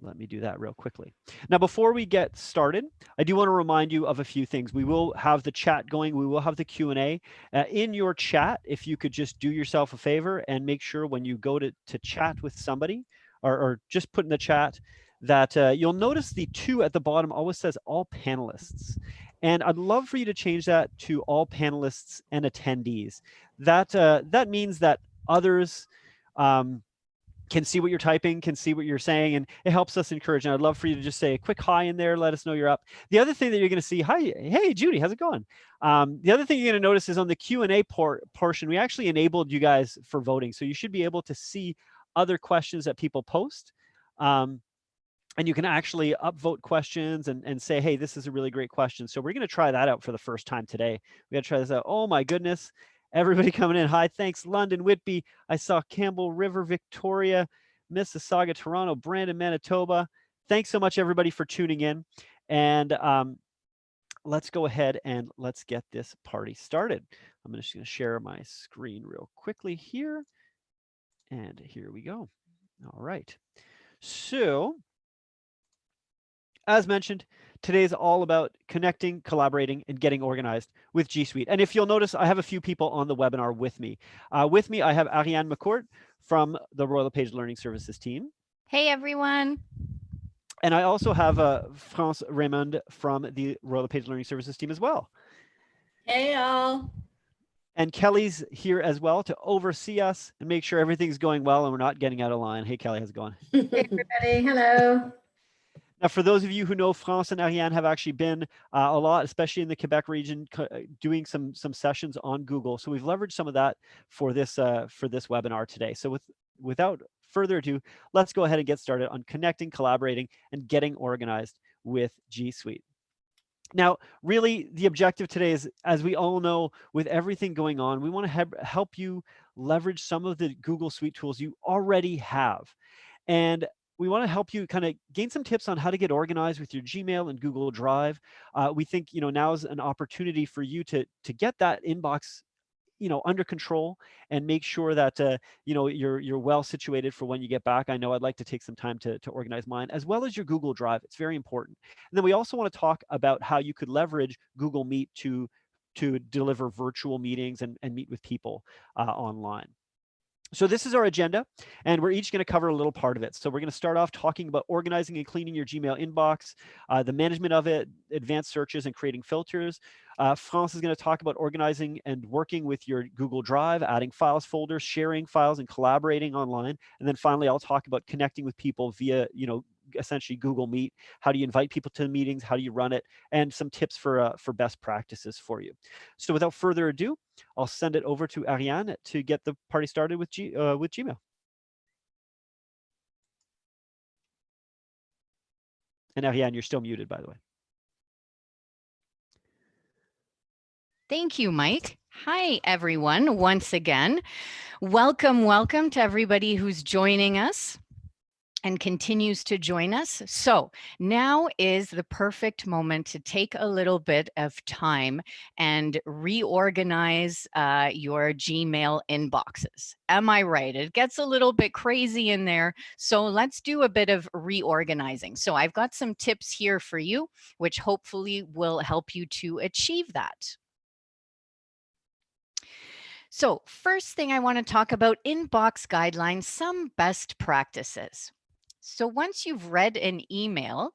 let me do that real quickly. Now, before we get started, I do want to remind you of a few things. We will have the chat going. We will have the Q&A. In your chat, if you could just do yourself a favor and make sure when you go to chat with somebody or just put in the chat that you'll notice the 2 at the bottom always says all panelists. And I'd love for you to change that to all panelists and attendees. That means that others can see what you're typing, can see what you're saying, and it helps us encourage. And I'd love for you to just say a quick hi in there, let us know you're up. The other thing that you're going to see, hi, hey, Judy, how's it going? The other thing you're going to notice is on the Q&A portion, we actually enabled you guys for voting. So you should be able to see other questions that people post. And you can actually upvote questions and say, hey, this is a really great question. So we're going to try that out for the first time today. We got to try this out. Oh my goodness. Everybody coming in. Hi, thanks, London, Whitby. I saw Campbell River, Victoria, Mississauga, Toronto, Brandon, Manitoba. Thanks so much, everybody, for tuning in. And let's go ahead and let's get this party started. I'm just going to share my screen real quickly here. And here we go. All right. So, as mentioned, today is all about connecting, collaborating, and getting organized with G Suite. And if you'll notice, I have a few people on the webinar with me. I have Ariane McCourt from the Royal LePage Learning Services team. Hey, everyone. And I also have France Raymond from the Royal LePage Learning Services team as well. Hey, all. And Kelly's here as well to oversee us and make sure everything's going well and we're not getting out of line. Hey, Kelly, how's it going? Hey, everybody. Hello. Now, for those of you who know, France and Ariane have actually been a lot, especially in the Quebec region, doing some sessions on Google. So we've leveraged some of that for this webinar today. So without further ado, let's go ahead and get started on connecting, collaborating, and getting organized with G Suite. Now, really, the objective today is, as we all know, with everything going on, we want to help you leverage some of the Google Suite tools you already have. And we want to help you kind of gain some tips on how to get organized with your Gmail and Google Drive. We think, now is an opportunity for you to get that inbox, under control and make sure that, you're well situated for when you get back. I know I'd like to take some time to organize mine, as well as your Google Drive. It's very important. And then we also want to talk about how you could leverage Google Meet to deliver virtual meetings and meet with people online. So this is our agenda, and we're each going to cover a little part of it. So we're going to start off talking about organizing and cleaning your Gmail inbox, the management of it, advanced searches, and creating filters. France is going to talk about organizing and working with your Google Drive, adding files, folders, sharing files, and collaborating online. And then finally, I'll talk about connecting with people via, essentially Google Meet. How do you invite people to the meetings? How do you run it? And some tips for best practices for you. So without further ado, I'll send it over to Ariane to get the party started with Gmail. And Ariane, you're still muted, by the way. Thank you, Mike. Hi, everyone. Once again, welcome to everybody who's joining us and continues to join us. So now is the perfect moment to take a little bit of time and reorganize your Gmail inboxes. Am I right? It gets a little bit crazy in there. So let's do a bit of reorganizing. So I've got some tips here for you, which hopefully will help you to achieve that. So first thing I want to talk about, inbox guidelines, some best practices. So once you've read an email,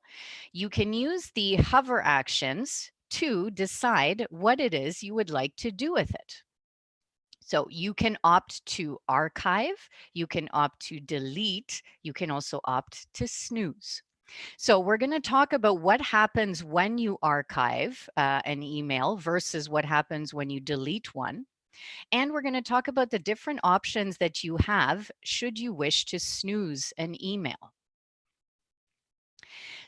you can use the hover actions to decide what it is you would like to do with it. So you can opt to archive, you can opt to delete, you can also opt to snooze. So we're going to talk about what happens when you archive an email versus what happens when you delete one. And we're going to talk about the different options that you have should you wish to snooze an email.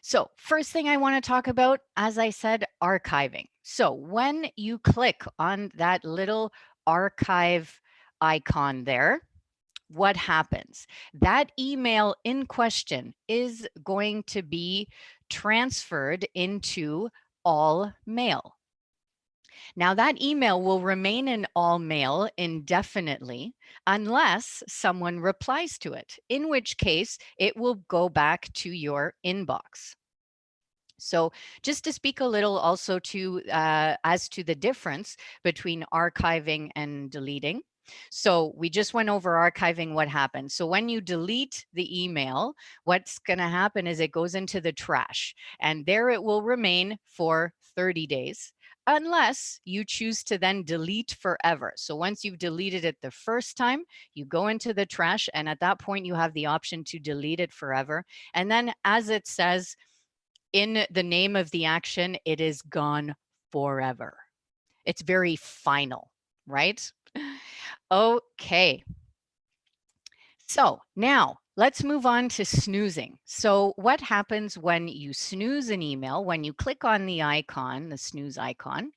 So first thing I want to talk about, as I said, archiving. So when you click on that little archive icon there, what happens? That email in question is going to be transferred into all mail. Now that email will remain in all mail indefinitely unless someone replies to it, in which case it will go back to your inbox. So just to speak a little also to as to the difference between archiving and deleting. So we just went over archiving, what happens. So when you delete the email, what's going to happen is it goes into the trash, and there it will remain for 30 days unless you choose to then delete forever. So once you've deleted it the first time, you go into the trash, and at that point you have the option to delete it forever. And then, as it says in the name of the action, it is gone forever. It's very final, right? Okay. So now let's move on to snoozing. So what happens when you snooze an email? When you click on the icon, the snooze icon,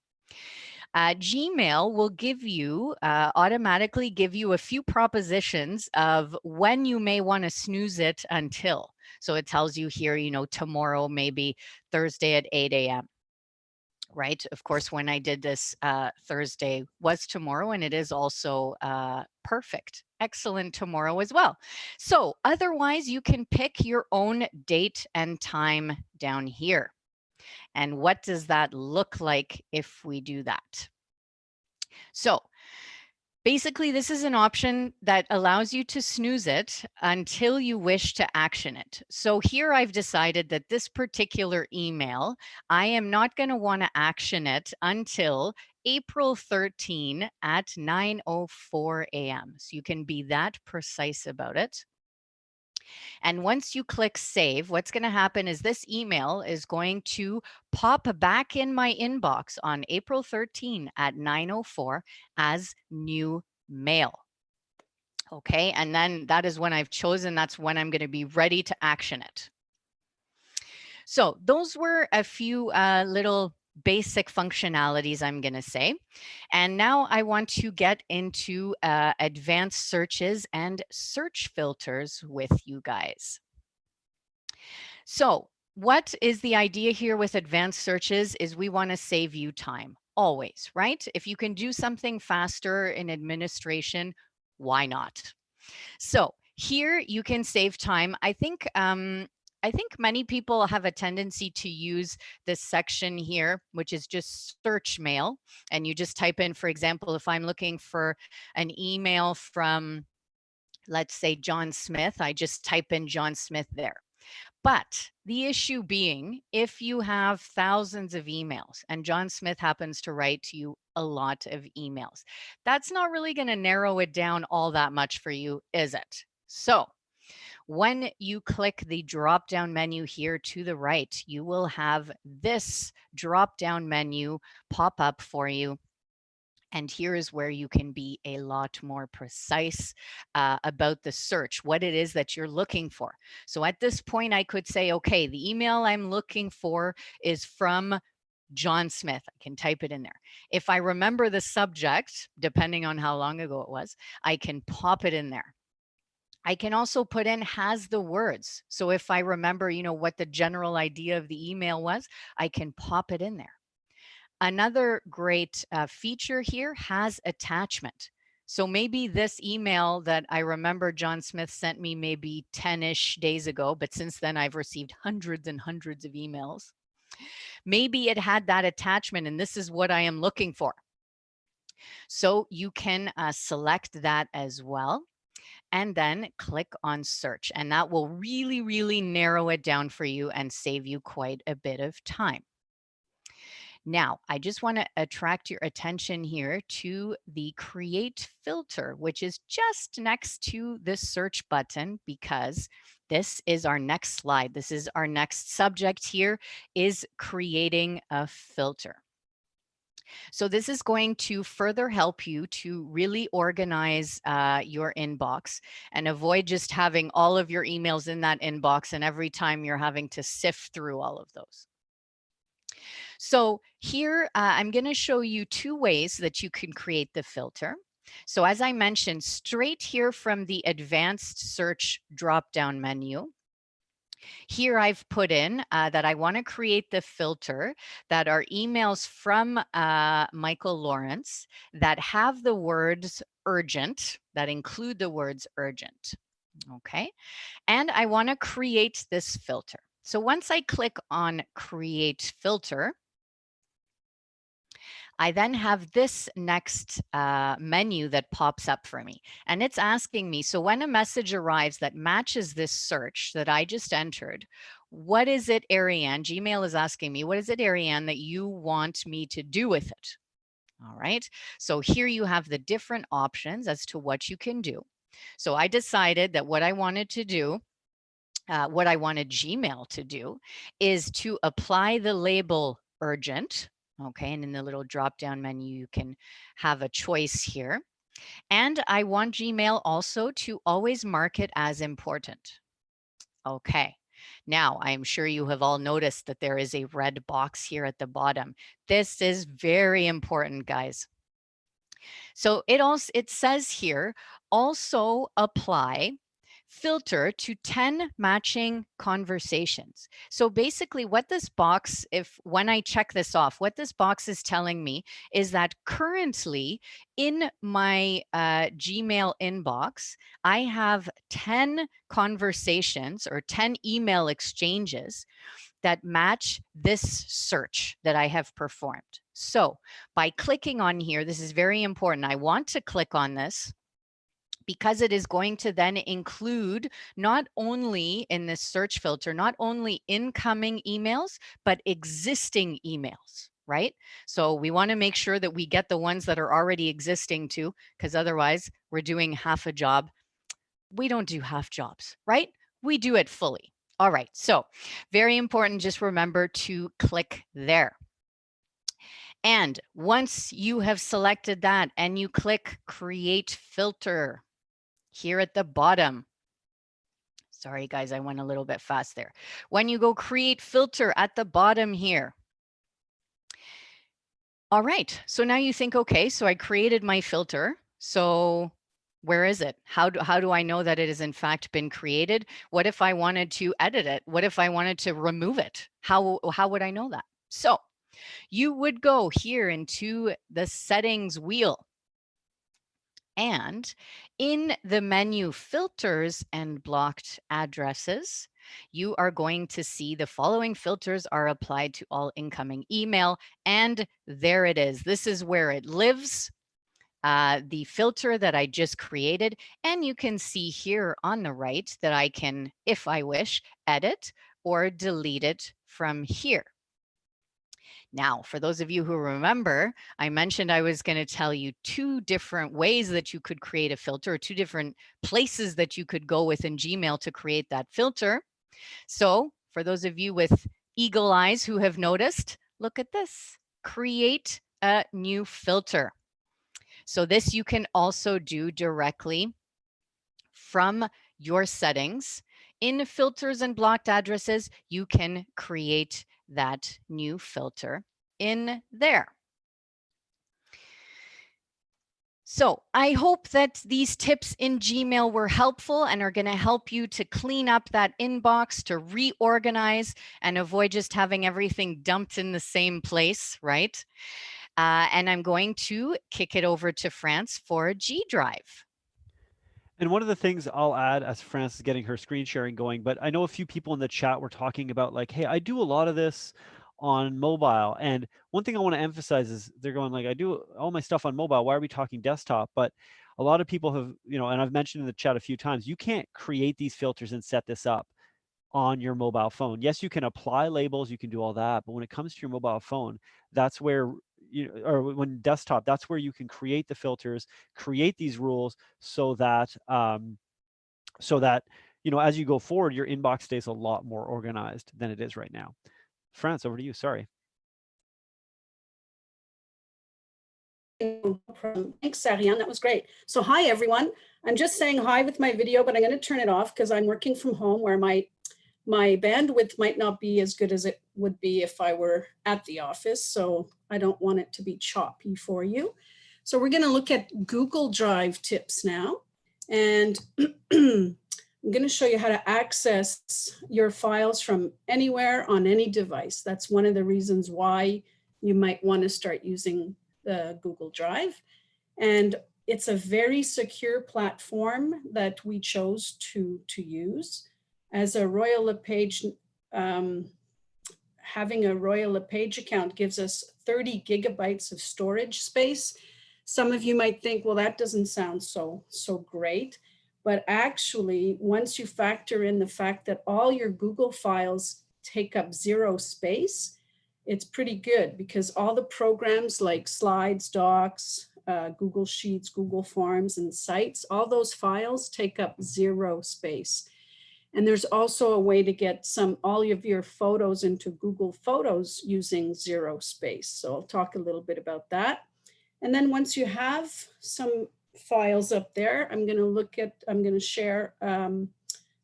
Gmail will give you automatically give you a few propositions of when you may want to snooze it until. So it tells you here, you know, tomorrow, maybe Thursday at 8 a.m. Right? Of course, when I did this, Thursday was tomorrow, and it is also perfect. Excellent tomorrow as well. So otherwise, you can pick your own date and time down here. And what does that look like if we do that? So basically, this is an option that allows you to snooze it until you wish to action it. So here I've decided that this particular email, I am not going to want to action it until April 13 at 9:04 a.m. So you can be that precise about it. And once you click save, what's going to happen is this email is going to pop back in my inbox on April 13 at 9:04 as new mail. Okay, and then that is when I've chosen, that's when I'm going to be ready to action it. So those were a few little basic functionalities, I'm going to say. And now I want to get into advanced searches and search filters with you guys. So what is the idea here with advanced searches is we want to save you time always, right? If you can do something faster in administration, why not? So here you can save time. I think many people have a tendency to use this section here, which is just search mail. And you just type in, for example, if I'm looking for an email from, let's say, John Smith, I just type in John Smith there. But the issue being, if you have thousands of emails, and John Smith happens to write to you a lot of emails, that's not really going to narrow it down all that much for you, is it? So when you click the drop down menu here to the right, you will have this drop down menu pop up for you. And here is where you can be a lot more precise about the search, what it is that you're looking for. So at this point, I could say, okay, the email I'm looking for is from John Smith. I can type it in there. If I remember the subject, depending on how long ago it was, I can pop it in there. I can also put in has the words. So if I remember, you know, what the general idea of the email was, I can pop it in there. Another great feature here has attachment. So maybe this email that I remember John Smith sent me maybe 10-ish days ago, but since then I've received hundreds and hundreds of emails. Maybe it had that attachment and this is what I am looking for. So you can select that as well and then click on search. And that will really, really narrow it down for you and save you quite a bit of time. Now, I just want to attract your attention here to the create filter, which is just next to this search button, because this is our next slide. This is our next subject here, is creating a filter. So this is going to further help you to really organize your inbox and avoid just having all of your emails in that inbox and every time you're having to sift through all of those. So here, I'm going to show you two ways that you can create the filter. So as I mentioned, straight here from the advanced search drop-down menu, Here I've put in that I want to create the filter that are emails from Michael Lawrence that have the words urgent, that include the words urgent. Okay. And I want to create this filter. So once I click on create filter, I then have this next menu that pops up for me. And it's asking me, so when a message arrives that matches this search that I just entered, what is it, Ariane? Gmail is asking me, what is it, Ariane, that you want me to do with it? All right. So here you have the different options as to what you can do. So I decided that what I wanted to do, what I wanted Gmail to do, is to apply the label urgent. Okay, and in the little drop down menu, you can have a choice here. And I want Gmail also to always mark it as important. Okay, now I'm sure you have all noticed that there is a red box here at the bottom. This is very important, guys. So it says here, also apply filter to 10 matching conversations. So basically what this box, when I check this off, what this box is telling me is that currently in my Gmail inbox, I have 10 conversations or 10 email exchanges that match this search that I have performed. So by clicking on here, this is very important. I want to click on this because it is going to then include not only in this search filter, not only incoming emails, but existing emails, right? So we want to make sure that we get the ones that are already existing too, because otherwise we're doing half a job. We don't do half jobs, right? We do it fully. All right, so very important, just remember to click there. And once you have selected that and you click create filter, here at the bottom. Sorry, guys, I went a little bit fast there. When you go create filter at the bottom here. All right, so now you think, okay, so I created my filter. So where is it? How do I know that it has in fact been created? What if I wanted to edit it? What if I wanted to remove it? How would I know that? So you would go here into the settings wheel. And in the menu filters and blocked addresses, you are going to see the following filters are applied to all incoming email. And there it is. This is where it lives, the filter that I just created. And you can see here on the right that I can, if I wish, edit or delete it from here. Now, for those of you who remember, I mentioned I was going to tell you 2 different ways that you could create a filter, or 2 different places that you could go within Gmail to create that filter. So for those of you with eagle eyes who have noticed, look at this, create a new filter. So this you can also do directly from your settings. In filters and blocked addresses, you can create that new filter in there. So I hope that these tips in Gmail were helpful and are going to help you to clean up that inbox, to reorganize and avoid just having everything dumped in the same place, right? And I'm going to kick it over to France for G Drive. And one of the things I'll add as France is getting her screen sharing going, but I know a few people in the chat were talking about like, hey, I do a lot of this on mobile. And one thing I want to emphasize is they're going like, I do all my stuff on mobile. Why are we talking desktop? But a lot of people have, and I've mentioned in the chat a few times, you can't create these filters and set this up on your mobile phone. Yes, you can apply labels, you can do all that, but when it comes to your mobile phone, that's where or when desktop, that's where you can create the filters, create these rules so that as you go forward, your inbox stays a lot more organized than it is right now. France, over to you. Sorry. No problem. Thanks, Ariane. That was great. So hi, everyone. I'm just saying hi with my video, but I'm going to turn it off because I'm working from home where my bandwidth might not be as good as it would be if I were at the office. So I don't want it to be choppy for you. So we're going to look at Google Drive tips now. And I'm going to show you how to access your files from anywhere on any device. That's one of the reasons why you might want to start using the Google Drive. And it's a very secure platform that we chose to use. As a Royal LePage, having a Royal LePage account gives us 30 gigabytes of storage space. Some of you might think, well, that doesn't sound so great. But actually, once you factor in the fact that all your Google files take up 0 space, it's pretty good, because all the programs like Slides, Docs, Google Sheets, Google Forms, and Sites, all those files take up 0 space. And there's also a way to get all of your photos into Google Photos using 0 space. So I'll talk a little bit about that. And then once you have some files up there, I'm going to share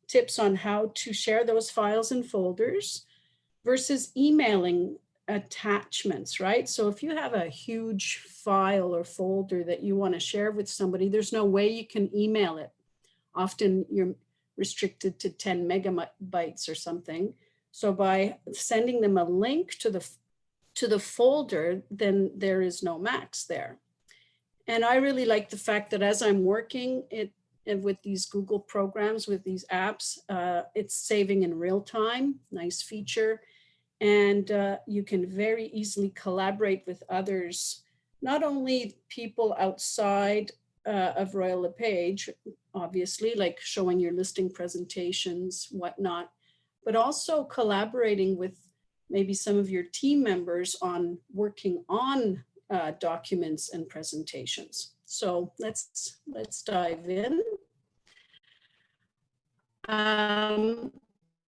tips on how to share those files in folders versus emailing attachments, right? So if you have a huge file or folder that you want to share with somebody, there's no way you can email it. Often you're restricted to 10 megabytes or something. So by sending them a link to the folder, then there is no max there. And I really like the fact that as I'm working with these Google programs, with these apps, it's saving in real time, nice feature. And you can very easily collaborate with others, not only people outside of Royal LePage, obviously, like showing your listing presentations, whatnot, but also collaborating with maybe some of your team members on working on documents and presentations. So let's dive in. I'm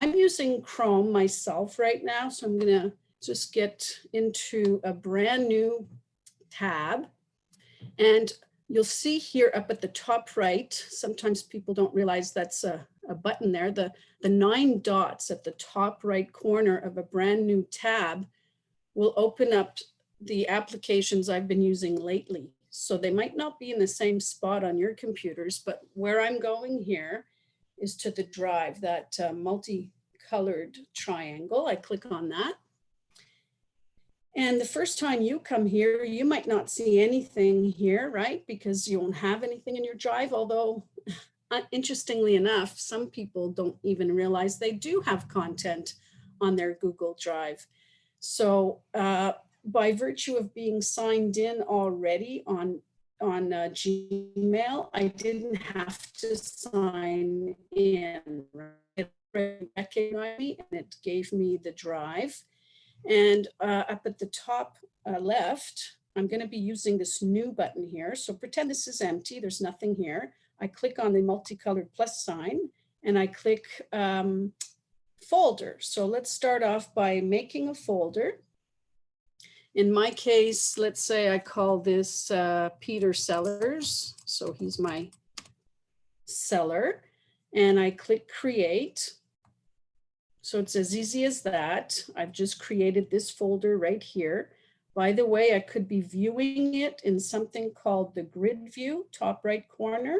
using Chrome myself right now, so I'm going to just get into a brand new tab. And you'll see here up at the top right, sometimes people don't realize that's a button there, the 9 dots at the top right corner of a brand new tab will open up the applications I've been using lately. So they might not be in the same spot on your computers, but where I'm going here is to the drive, that multicolored triangle. I click on that. And the first time you come here, you might not see anything here, right? Because you won't have anything in your drive, although interestingly enough, some people don't even realize they do have content on their Google Drive. So by virtue of being signed in already on Gmail, I didn't have to sign in. It recognized me and it gave me the drive. And up at the top left, I'm going to be using this new button here. So pretend this is empty. There's nothing here. I click on the multicolored plus sign and I click folder. So let's start off by making a folder. In my case, let's say I call this Peter Sellers. So he's my seller. And I click create. So it's as easy as that. I've just created this folder right here. By the way, I could be viewing it in something called the grid view, top right corner,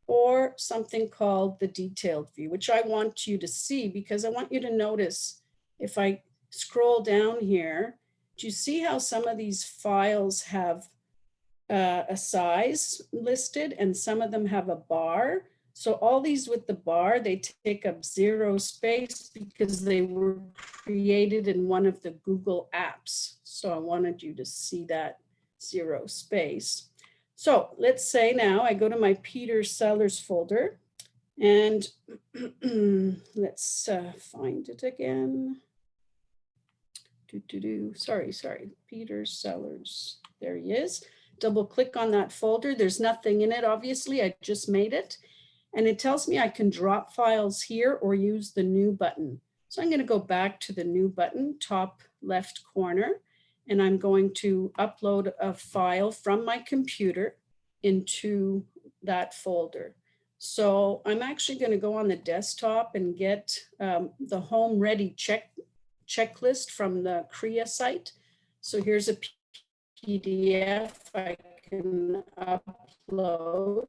or something called the detailed view, which I want you to see because I want you to notice if I scroll down here, do you see how some of these files have a size listed and some of them have a bar? So all these with the bar, they take up 0 space because they were created in one of the Google apps. So I wanted you to see that 0 space. So let's say now I go to my Peter Sellers folder and let's find it again. Sorry, Peter Sellers, there he is. Double click on that folder. There's nothing in it, obviously, I just made it. And it tells me I can drop files here or use the new button. So I'm going to go back to the new button, top left corner, and I'm going to upload a file from my computer into that folder. So I'm actually going to go on the desktop and get the home ready checklist from the CREA site. So here's a PDF I can upload.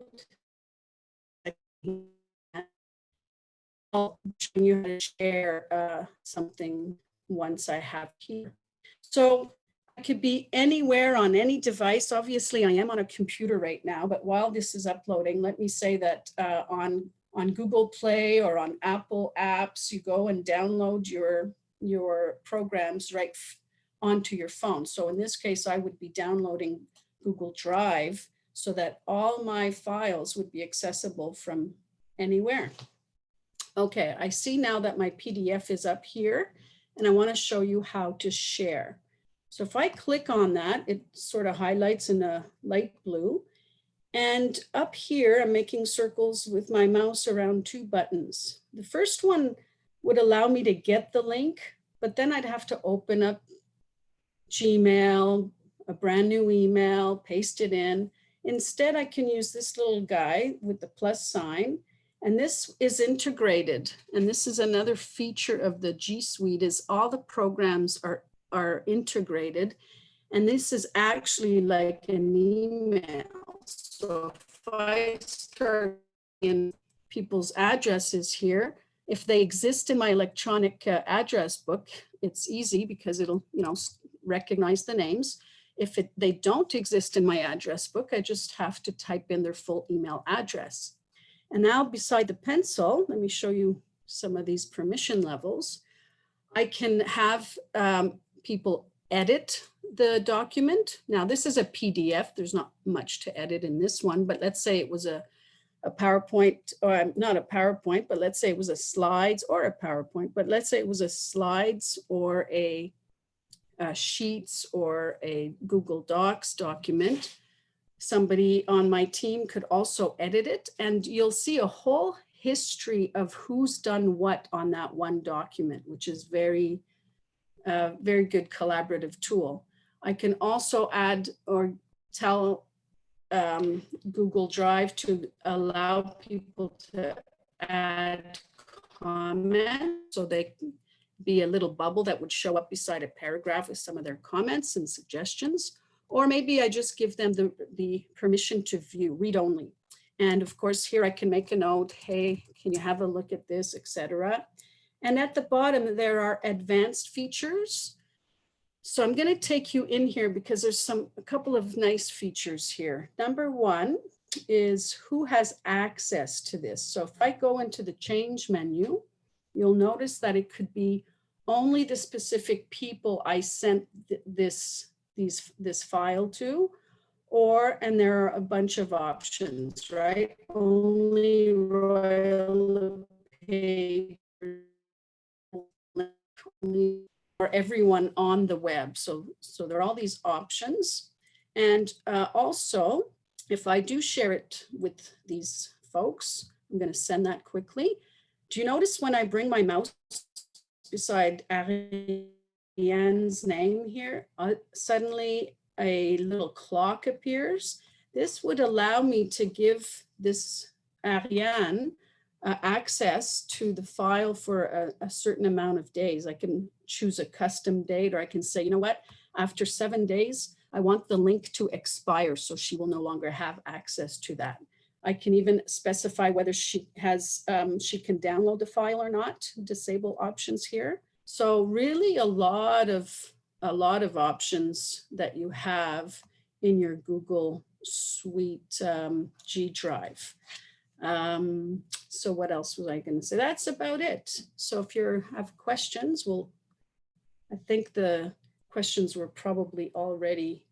showing you how to share something once I have here. So I could be anywhere on any device. Obviously, I am on a computer right now, but while this is uploading, let me say that on Google Play or on Apple apps, you go and download your programs right onto your phone. So in this case, I would be downloading Google Drive so that all my files would be accessible from anywhere. Okay, I see now that my PDF is up here, and I want to show you how to share. So if I click on that, it sort of highlights in a light blue. And up here, I'm making circles with my mouse around two buttons. The first one would allow me to get the link, but then I'd have to open up Gmail, a brand new email, paste it in. Instead, I can use this little guy with the plus sign, and this is integrated. And this is another feature of the G Suite, is all the programs are integrated. And this is actually like an email. So if I start in people's addresses here, if they exist in my electronic address book, it's easy because it'll, recognize the names. If they don't exist in my address book, I just have to type in their full email address. And now beside the pencil, let me show you some of these permission levels. I can have people edit the document. Now this is a PDF. There's not much to edit in this one, but let's say it was a PowerPoint, or not a PowerPoint, but let's say it was a slides or a PowerPoint, but let's say it was a slides or a Sheets or a Google Docs document. Somebody on my team could also edit it, and you'll see a whole history of who's done what on that one document, which is very good collaborative tool. I can also add or tell Google Drive to allow people to add comments, so they can be a little bubble that would show up beside a paragraph with some of their comments and suggestions. Or maybe I just give them the permission to view, read only. And of course, here I can make a note, hey, can you have a look at this, etc. And at the bottom, there are advanced features. So I'm going to take you in here because there's a couple of nice features here. Number one is who has access to this. So if I go into the change menu, you'll notice that it could be only the specific people I sent this file to, and there are a bunch of options, right? Only Royal LePage, only for everyone on the web. So there are all these options. And also, if I do share it with these folks, I'm going to send that quickly. Do you notice when I bring my mouse beside Ariane's name here, suddenly a little clock appears? This would allow me to give this Ariane access to the file for a certain amount of days. I can choose a custom date, or I can say, you know what, after 7 days, I want the link to expire, so she will no longer have access to that. I can even specify whether she can download the file or not, disable options here. So really a lot of options that you have in your Google Suite G Drive. So what else was I going to say? That's about it. So if you have questions, I think the questions were probably already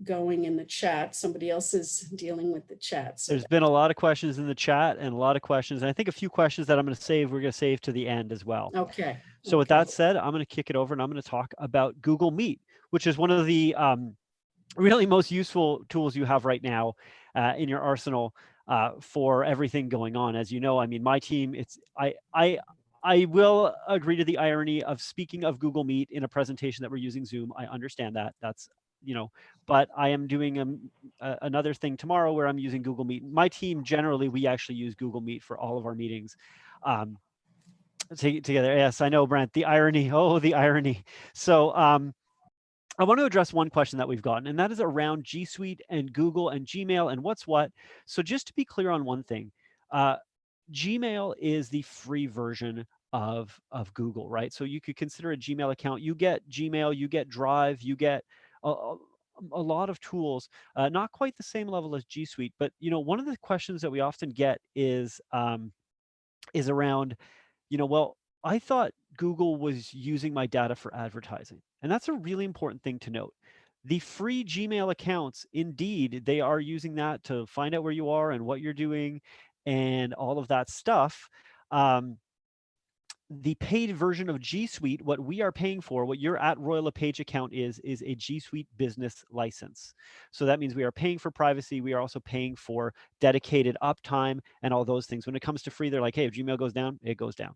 going in the chat. Somebody else is dealing with the chat. So there's been a lot of questions in the chat and a lot of questions. And I think a few questions that we're going to save to the end as well. Okay. So with that said, I'm going to kick it over and I'm going to talk about Google Meet, which is one of the really most useful tools you have right now in your arsenal for everything going on. As you know, I mean, my team, I will agree to the irony of speaking of Google Meet in a presentation that we're using Zoom. I understand that. That's, but I am doing another thing tomorrow where I'm using Google Meet. My team, generally, we actually use Google Meet for all of our meetings together. Yes, I know, Brent, the irony. Oh, the irony. So I want to address one question that we've gotten, and that is around G Suite and Google and Gmail and what's what. So just to be clear on one thing, Gmail is the free version of Google, right? So you could consider a Gmail account. You get Gmail, you get Drive, you get a lot of tools. Not quite the same level as G Suite, but one of the questions that we often get is around, well, I thought Google was using my data for advertising. And that's a really important thing to note. The free Gmail accounts, indeed, they are using that to find out where you are and what you're doing and all of that stuff. The paid version of G Suite, what we are paying for, what your at Royal LePage account is a G Suite business license. So that means we are paying for privacy. We are also paying for dedicated uptime and all those things. When it comes to free, they're like, hey, if Gmail goes down, it goes down.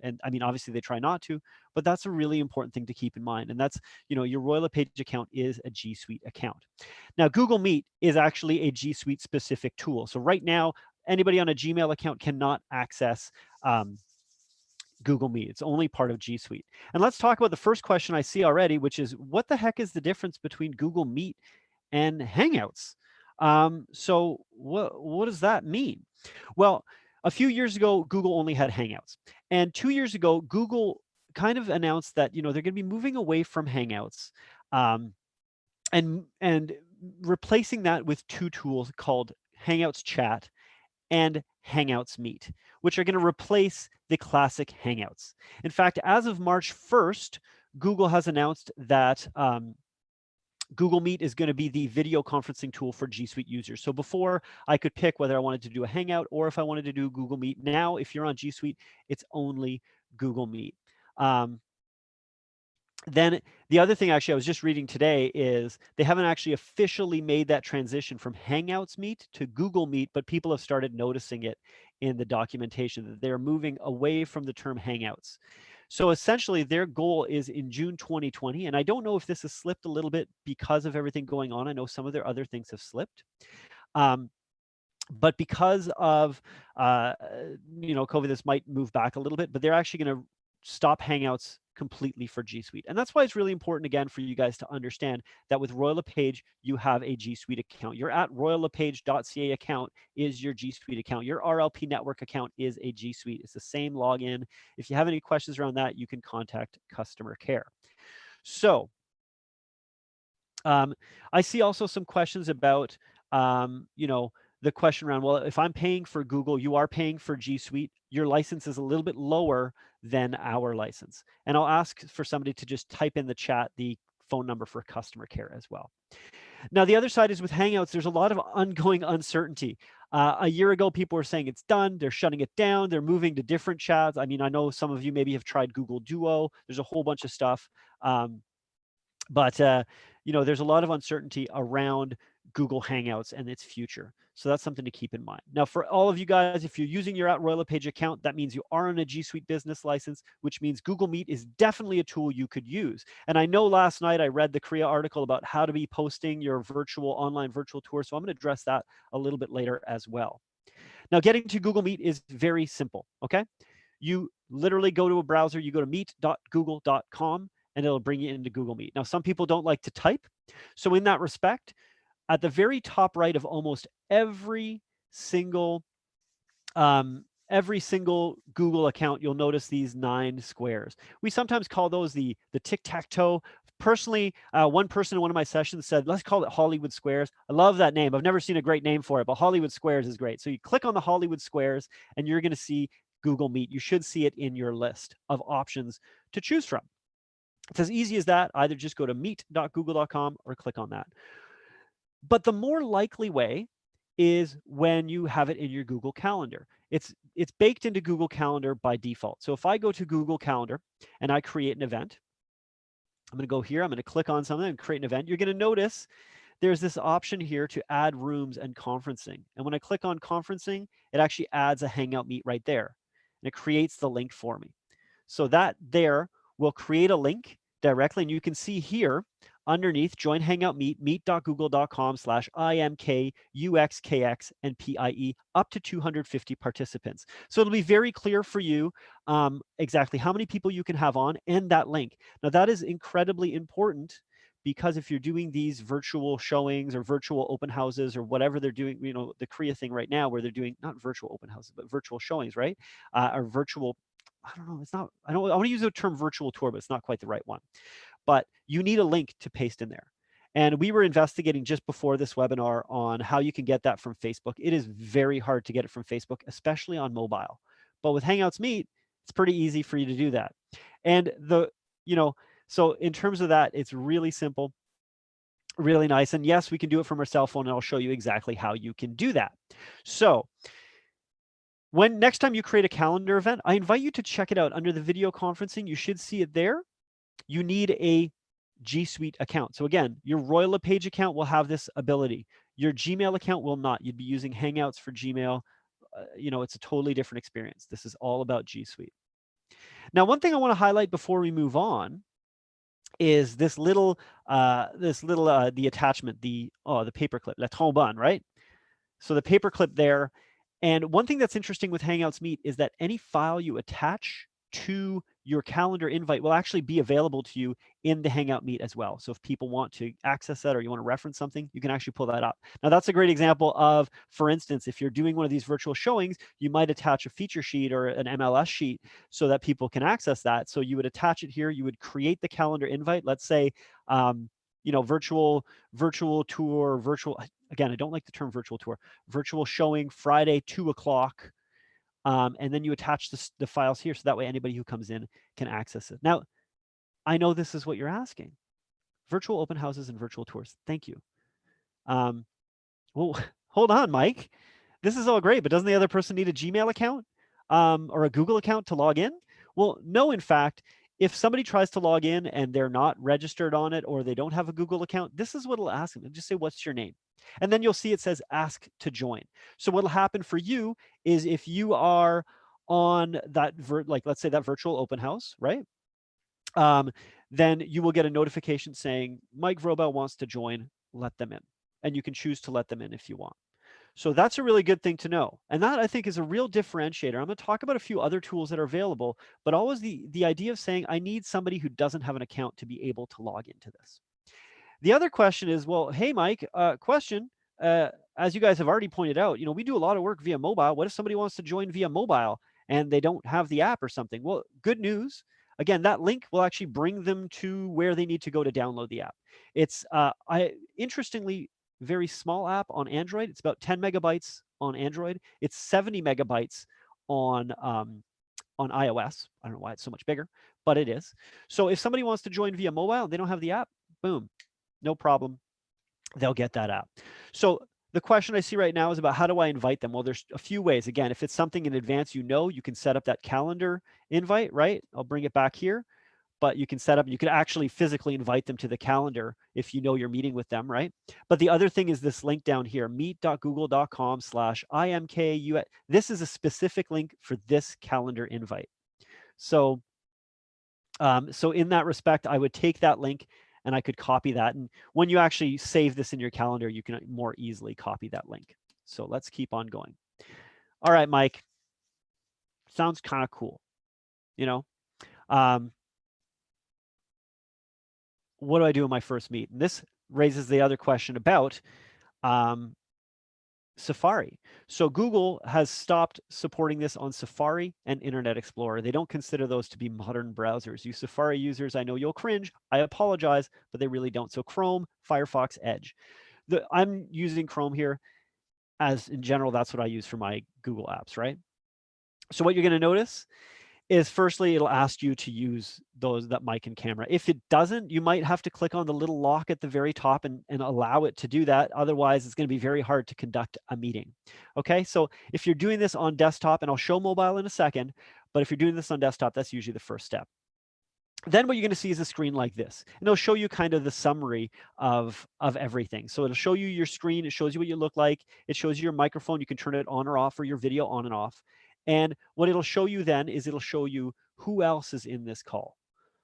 And I mean, obviously they try not to, but that's a really important thing to keep in mind. And that's, your Royal LePage account is a G Suite account. Now, Google Meet is actually a G Suite specific tool. So right now, anybody on a Gmail account cannot access Google Meet. It's only part of G Suite. And let's talk about the first question I see already, which is what the heck is the difference between Google Meet and Hangouts? So what does that mean? Well, a few years ago, Google only had Hangouts. And 2 years ago, Google kind of announced that, they're going to be moving away from Hangouts and replacing that with two tools called Hangouts Chat and Hangouts Meet, which are going to replace the classic Hangouts. In fact, as of March 1st, Google has announced that Google Meet is going to be the video conferencing tool for G Suite users. So before, I could pick whether I wanted to do a Hangout or if I wanted to do Google Meet. Now, if you're on G Suite, it's only Google Meet. Then the other thing actually I was just reading today is they haven't actually officially made that transition from Hangouts Meet to Google Meet, but people have started noticing it in the documentation that they're moving away from the term Hangouts. So essentially their goal is in June 2020, and I don't know if this has slipped a little bit because of everything going on. I know some of their other things have slipped. But because of COVID, this might move back a little bit, but they're actually going to stop Hangouts completely for G Suite. And that's why it's really important, again, for you guys to understand that with Royal LePage, you have a G Suite account. Your at royallepage.ca account is your G Suite account. Your RLP network account is a G Suite. It's the same login. If you have any questions around that, you can contact customer care. So I see also some questions about, the question around, well, if I'm paying for Google, you are paying for G Suite, your license is a little bit lower than our license. And I'll ask for somebody to just type in the chat the phone number for customer care as well. Now, the other side is with Hangouts, there's a lot of ongoing uncertainty. A year ago, people were saying it's done, they're shutting it down, they're moving to different chats. I mean, I know some of you maybe have tried Google Duo, there's a whole bunch of stuff. But there's a lot of uncertainty around Google Hangouts and its future. So that's something to keep in mind. Now, for all of you guys, if you're using your at Royal LePage account, that means you are on a G Suite business license, which means Google Meet is definitely a tool you could use. And I know last night I read the Korea article about how to be posting your online virtual tour. So I'm going to address that a little bit later as well. Now, getting to Google Meet is very simple, okay? You literally go to a browser, you go to meet.google.com, and it'll bring you into Google Meet. Now, some people don't like to type. So in that respect, at the very top right of almost every single Google account, you'll notice these 9 squares. We sometimes call those the tic-tac-toe. Personally, one person in one of my sessions said, let's call it Hollywood Squares. I love that name. I've never seen a great name for it, but Hollywood Squares is great. So you click on the Hollywood Squares and you're going to see Google Meet. You should see it in your list of options to choose from. It's as easy as that. Either just go to meet.google.com or click on that. But the more likely way is when you have it in your Google Calendar. It's baked into Google Calendar by default. So if I go to Google Calendar and I create an event, I'm going to go here, I'm going to click on something and create an event. You're going to notice there's this option here to add rooms and conferencing. And when I click on conferencing, it actually adds a Hangout Meet right there. And it creates the link for me. So that there will create a link directly. And you can see here underneath, join Hangout Meet, meet.google.com/IMKUXKX and PIE, up to 250 participants. So it'll be very clear for you exactly how many people you can have on and that link. Now that is incredibly important because if you're doing these virtual showings or virtual open houses or whatever they're doing, the Korea thing right now where they're doing not virtual open houses, but virtual showings, right? Or virtual, I don't know, it's not, I want to use the term virtual tour, but it's not quite the right one. But you need a link to paste in there. And we were investigating just before this webinar on how you can get that from Facebook. It is very hard to get it from Facebook, especially on mobile. But with Hangouts Meet, it's pretty easy for you to do that. And so in terms of that, it's really simple, really nice. And yes, we can do it from our cell phone, and I'll show you exactly how you can do that. So when next time you create a calendar event, I invite you to check it out under the video conferencing. You should see it there. You need a G Suite account. So again, your Royal LePage account will have this ability. Your Gmail account will not. You'd be using Hangouts for Gmail. It's a totally different experience. This is all about G Suite. Now, one thing I want to highlight before we move on is the attachment, the paperclip, la trombone, right? So the paperclip there. And one thing that's interesting with Hangouts Meet is that any file you attach to your calendar invite will actually be available to you in the Hangout Meet as well. So if people want to access that or you want to reference something, you can actually pull that up. Now that's a great example of, for instance, if you're doing one of these virtual showings, you might attach a feature sheet or an MLS sheet so that people can access that. So you would attach it here, you would create the calendar invite, let's say, virtual tour, again, I don't like the term virtual tour, virtual showing Friday, 2 o'clock. And then you attach the files here so that way anybody who comes in can access it. Now, I know this is what you're asking. Virtual open houses and virtual tours. Thank you. Well, hold on, Mike. This is all great, but doesn't the other person need a Gmail account or a Google account to log in? Well, no, in fact, if somebody tries to log in and they're not registered on it or they don't have a Google account, this is what it'll ask them. It'll just say, what's your name? And then you'll see it says ask to join. So what'll happen for you is if you are on that, let's say that virtual open house, right? Then you will get a notification saying Mike Vrobel wants to join, let them in. And you can choose to let them in if you want. So that's a really good thing to know. And that, I think, is a real differentiator. I'm going to talk about a few other tools that are available, but always the idea of saying, I need somebody who doesn't have an account to be able to log into this. The other question is, well, hey, Mike, question. As you guys have already pointed out, we do a lot of work via mobile. What if somebody wants to join via mobile and they don't have the app or something? Well, good news. Again, that link will actually bring them to where they need to go to download the app. It's, interestingly, very small app on Android. It's about 10 megabytes on Android. It's 70 megabytes on iOS. I don't know why it's so much bigger, but it is. So if somebody wants to join via mobile and they don't have the app, boom, no problem. They'll get that app. So the question I see right now is about how do I invite them? Well, there's a few ways. Again, if it's something in advance, you can set up that calendar invite, right? I'll bring it back here. But you can set up, you can actually physically invite them to the calendar if you know you're meeting with them, right? But the other thing is this link down here, meet.google.com/IMKU. This is a specific link for this calendar invite. So, so in that respect, I would take that link and I could copy that. And when you actually save this in your calendar, you can more easily copy that link. So let's keep on going. All right, Mike. Sounds kind of cool, what do I do in my first meet? And this raises the other question about Safari. So Google has stopped supporting this on Safari and Internet Explorer. They don't consider those to be modern browsers. You Safari users, I know you'll cringe. I apologize, but they really don't. So Chrome, Firefox, Edge. I'm using Chrome here as in general, that's what I use for my Google apps, right? So what you're going to notice is firstly, it'll ask you to use that mic and camera. If it doesn't, you might have to click on the little lock at the very top and allow it to do that. Otherwise, it's going to be very hard to conduct a meeting. Okay, so if you're doing this on desktop, and I'll show mobile in a second, but if you're doing this on desktop, that's usually the first step. Then what you're going to see is a screen like this, and it'll show you kind of the summary of everything. So it'll show you your screen, it shows you what you look like, it shows you your microphone, you can turn it on or off, or your video on and off. And what it'll show you then is it'll show you who else is in this call.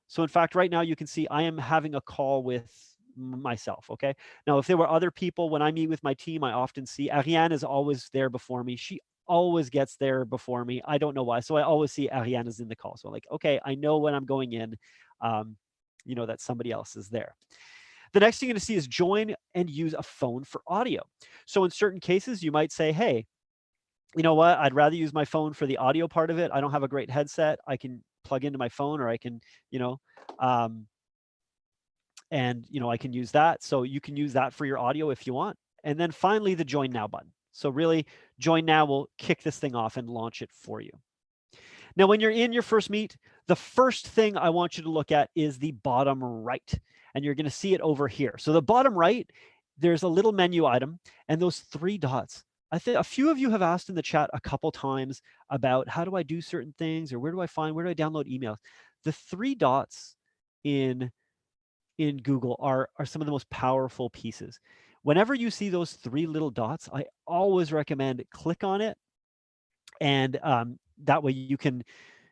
So in fact, right now you can see I am having a call with myself, okay? Now, if there were other people, when I meet with my team, I often see Ariane is always there before me. She always gets there before me. I don't know why. So I always see Ariane is in the call. So I'm like, okay, I know when I'm going in, that somebody else is there. The next thing you're going to see is join and use a phone for audio. So in certain cases, you might say, hey, you know what? I'd rather use my phone for the audio part of it. I don't have a great headset. I can plug into my phone, or I can, you know, and I can use that. So you can use that for your audio if you want. And then finally, the join now button. So really, join now will kick this thing off and launch it for you. Now, when you're in your first meet, the first thing I want you to look at is the bottom right, and you're going to see it over here. So the bottom right, there's a little menu item and those 3 dots. I think a few of you have asked in the chat a couple times about how do I do certain things, or where do I download emails? The 3 dots in Google are some of the most powerful pieces. Whenever you see those 3 little dots, I always recommend click on it, and that way you can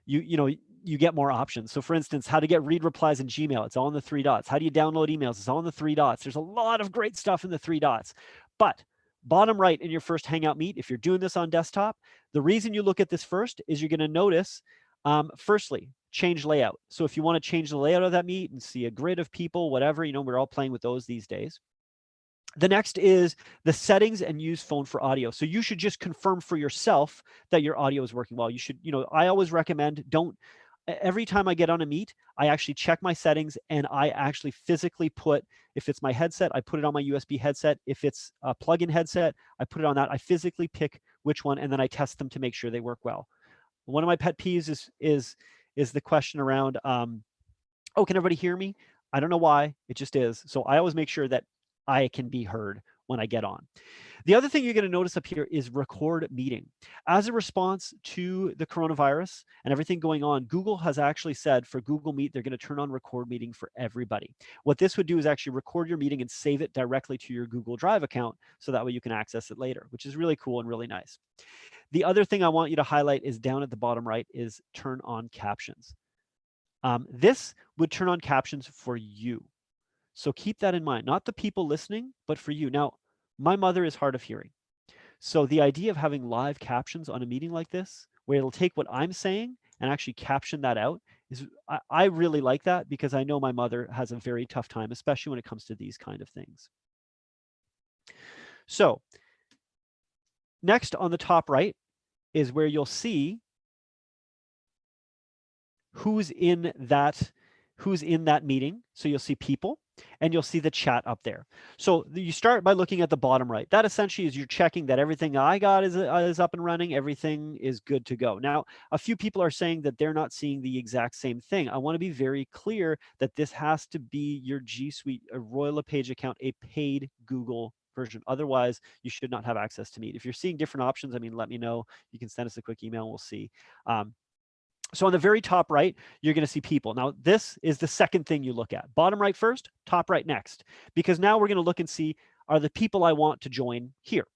you get more options. So for instance, how to get read replies in Gmail, it's all in the 3 dots. How do you download emails? It's all in the 3 dots. There's a lot of great stuff in the 3 dots. But bottom right in your first Hangout Meet, if you're doing this on desktop, the reason you look at this first is you're going to notice, firstly, change layout. So if you want to change the layout of that meet and see a grid of people, whatever, we're all playing with those these days. The next is the settings and use phone for audio. So you should just confirm for yourself that your audio is working well. You should, I always recommend every time I get on a meet, I actually check my settings, and I actually physically put, if it's my headset, I put it on my USB headset. If it's a plug-in headset, I put it on that. I physically pick which one, and then I test them to make sure they work well. One of my pet peeves is the question around, oh, can everybody hear me? I don't know why, it just is. So I always make sure that I can be heard when I get on. The other thing you're going to notice up here is record meeting. As a response to the coronavirus and everything going on, Google has actually said for Google Meet, they're going to turn on record meeting for everybody. What this would do is actually record your meeting and save it directly to your Google Drive account, so that way you can access it later, which is really cool and really nice. The other thing I want you to highlight is down at the bottom right is turn on captions. This would turn on captions for you. So keep that in mind, not the people listening, but for you. Now, my mother is hard of hearing. So the idea of having live captions on a meeting like this, where it'll take what I'm saying and actually caption that out, I really like that, because I know my mother has a very tough time, especially when it comes to these kind of things. So next on the top right is where you'll see who's in that meeting. So you'll see people, and you'll see the chat up there. So you start by looking at the bottom right. That essentially is you're checking that everything I got is up and running. Everything is good to go. Now, a few people are saying that they're not seeing the exact same thing. I want to be very clear that this has to be your G Suite, a Royal LePage account, a paid Google version. Otherwise, you should not have access to Meet. If you're seeing different options, let me know. You can send us a quick email and we'll see. So on the very top right, you're going to see people. Now, this is the second thing you look at. Bottom right first, top right next. Because now we're going to look and see, are the people I want to join here?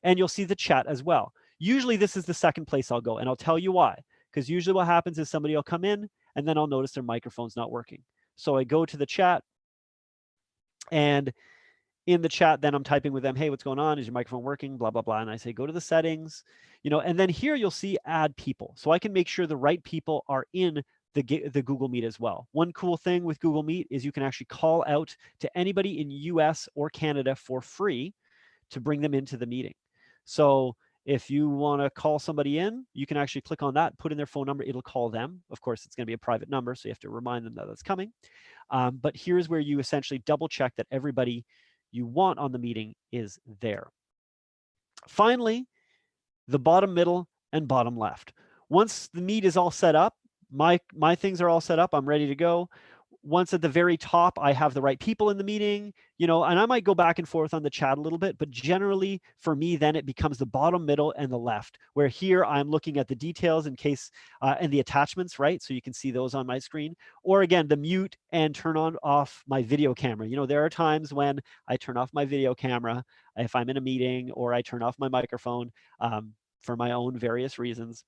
And you'll see the chat as well. Usually this is the second place I'll go, and I'll tell you why. Because usually what happens is somebody will come in, and then I'll notice their microphone's not working. So I go to the chat, and in the chat, then I'm typing with them, hey, what's going on? Is your microphone working? Blah, blah, blah. And I say, go to the settings, and then here you'll see add people. So I can make sure the right people are in the Google Meet as well. One cool thing with Google Meet is you can actually call out to anybody in US or Canada for free to bring them into the meeting. So if you want to call somebody in, you can actually click on that, put in their phone number, it'll call them. Of course, it's going to be a private number, so you have to remind them that that's coming. But here's where you essentially double check that everybody you want on the meeting is there. Finally, the bottom middle and bottom left. Once the meet is all set up, my things are all set up, I'm ready to go. Once at the very top, I have the right people in the meeting, and I might go back and forth on the chat a little bit, but generally for me, then it becomes the bottom, middle, and the left, where here I'm looking at the details in case, and the attachments, right? So you can see those on my screen. Or again, the mute and turn on off my video camera. There are times when I turn off my video camera if I'm in a meeting, or I turn off my microphone for my own various reasons.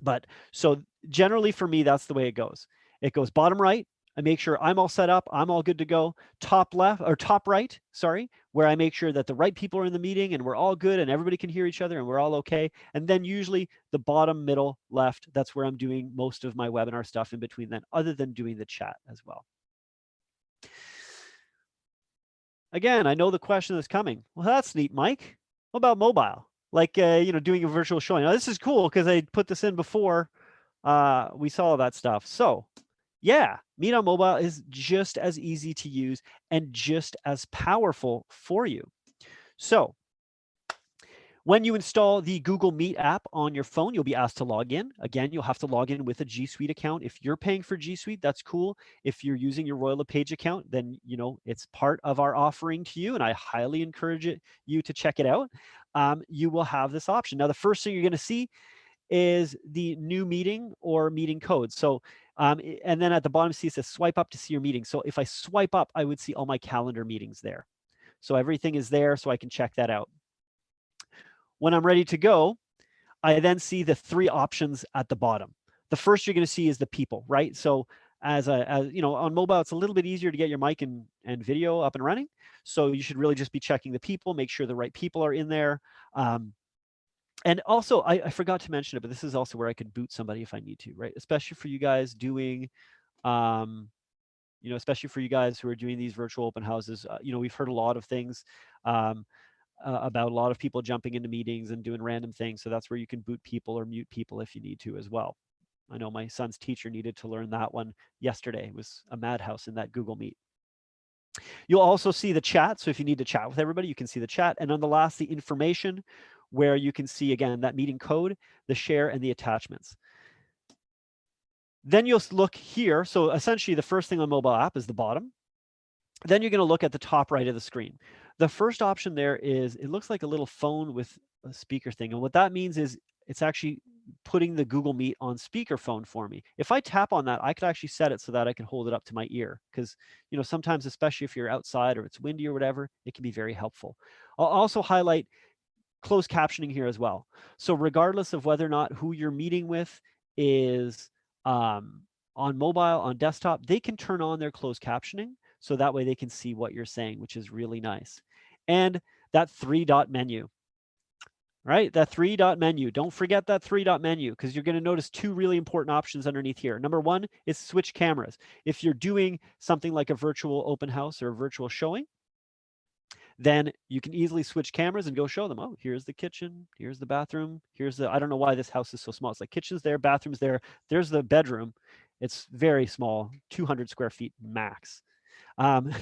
But so generally for me, that's the way it goes. It goes bottom right. I make sure I'm all set up, I'm all good to go. Top left, or top right, sorry, where I make sure that the right people are in the meeting and we're all good and everybody can hear each other and we're all okay. And then usually the bottom, middle, left, that's where I'm doing most of my webinar stuff in between then, other than doing the chat as well. Again, I know the question that's coming. Well, that's neat, Mike. What about mobile? Like, doing a virtual showing. Now, this is cool because I put this in before we saw all that stuff. So yeah, Meet on Mobile is just as easy to use and just as powerful for you. So when you install the Google Meet app on your phone, you'll be asked to log in. Again, you'll have to log in with a G Suite account. If you're paying for G Suite, that's cool. If you're using your Royal LePage account, then it's part of our offering to you, and I highly encourage you to check it out. You will have this option. Now, the first thing you're going to see is the new meeting or meeting code. So, and then at the bottom, see it says swipe up to see your meeting. So if I swipe up, I would see all my calendar meetings there. So everything is there, so I can check that out. When I'm ready to go, I then see the three options at the bottom. The first you're going to see is the people, right? So as on mobile, it's a little bit easier to get your mic and video up and running. So you should really just be checking the people, make sure the right people are in there. And also, I forgot to mention it, but this is also where I could boot somebody if I need to, right? Especially for you guys doing, especially for you guys who are doing these virtual open houses. We've heard a lot of things about a lot of people jumping into meetings and doing random things. So that's where you can boot people or mute people if you need to as well. I know my son's teacher needed to learn that one yesterday. It was a madhouse in that Google Meet. You'll also see the chat. So if you need to chat with everybody, you can see the chat. And on the last, the information, where you can see, again, that meeting code, the share, and the attachments. Then you'll look here. So essentially, the first thing on mobile app is the bottom. Then you're going to look at the top right of the screen. The first option there is, it looks like a little phone with a speaker thing. And what that means is it's actually putting the Google Meet on speakerphone for me. If I tap on that, I could actually set it so that I can hold it up to my ear, because sometimes, especially if you're outside or it's windy or whatever, it can be very helpful. I'll also highlight closed captioning here as well. So regardless of whether or not who you're meeting with is on mobile, on desktop, they can turn on their closed captioning, so that way they can see what you're saying, which is really nice. And that 3-dot menu, right? That 3-dot menu. Don't forget that 3-dot menu, because you're going to notice two really important options underneath here. Number one is switch cameras. If you're doing something like a virtual open house or a virtual showing, then you can easily switch cameras and go show them. Oh, here's the kitchen, here's the bathroom, here's the, I don't know why this house is so small. It's like kitchen's there, bathroom's there, there's the bedroom. It's very small, 200 square feet max. And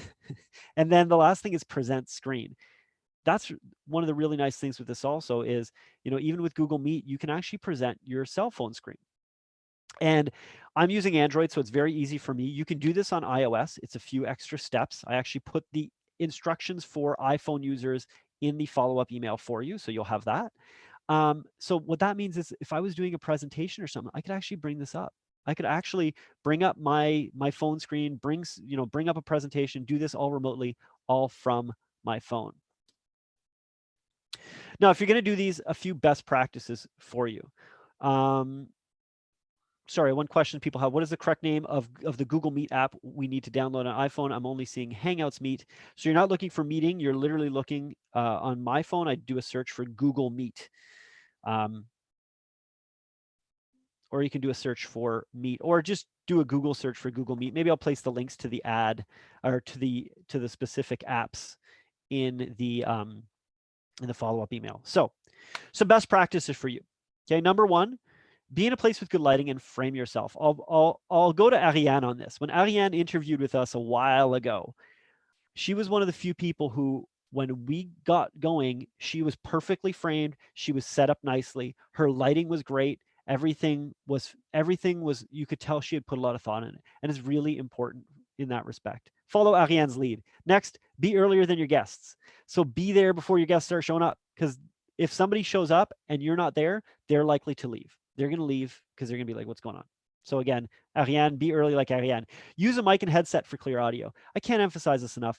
then the last thing is present screen. That's one of the really nice things with this also is, even with Google Meet, you can actually present your cell phone screen. And I'm using Android, so it's very easy for me. You can do this on iOS. It's a few extra steps. I actually put the instructions for iPhone users in the follow-up email for you, so you'll have that. So what that means is, if I was doing a presentation or something, I could actually bring this up. I could actually bring up my phone screen, bring up a presentation, do this all remotely, all from my phone. Now, if you're going to do these, a few best practices for you. Sorry, one question people have: what is the correct name of the Google Meet app we need to download on iPhone? I'm only seeing Hangouts Meet. So you're not looking for meeting, you're literally looking on my phone. I do a search for Google Meet. Or you can do a search for Meet, or just do a Google search for Google Meet. Maybe I'll place the links to the ad or to the specific apps in the follow-up email. So some best practices for you. Okay, number one, be in a place with good lighting and frame yourself. I'll go to Ariane on this. When Ariane interviewed with us a while ago, she was one of the few people who, when we got going, she was perfectly framed. She was set up nicely. Her lighting was great. Everything was, you could tell she had put a lot of thought in it. And it's really important in that respect. Follow Ariane's lead. Next, be earlier than your guests. So be there before your guests start showing up, because if somebody shows up and you're not there, they're likely to leave. They're going to leave because they're going to be like, what's going on? So again, Ariane, be early like Ariane. Use a mic and headset for clear audio. I can't emphasize this enough.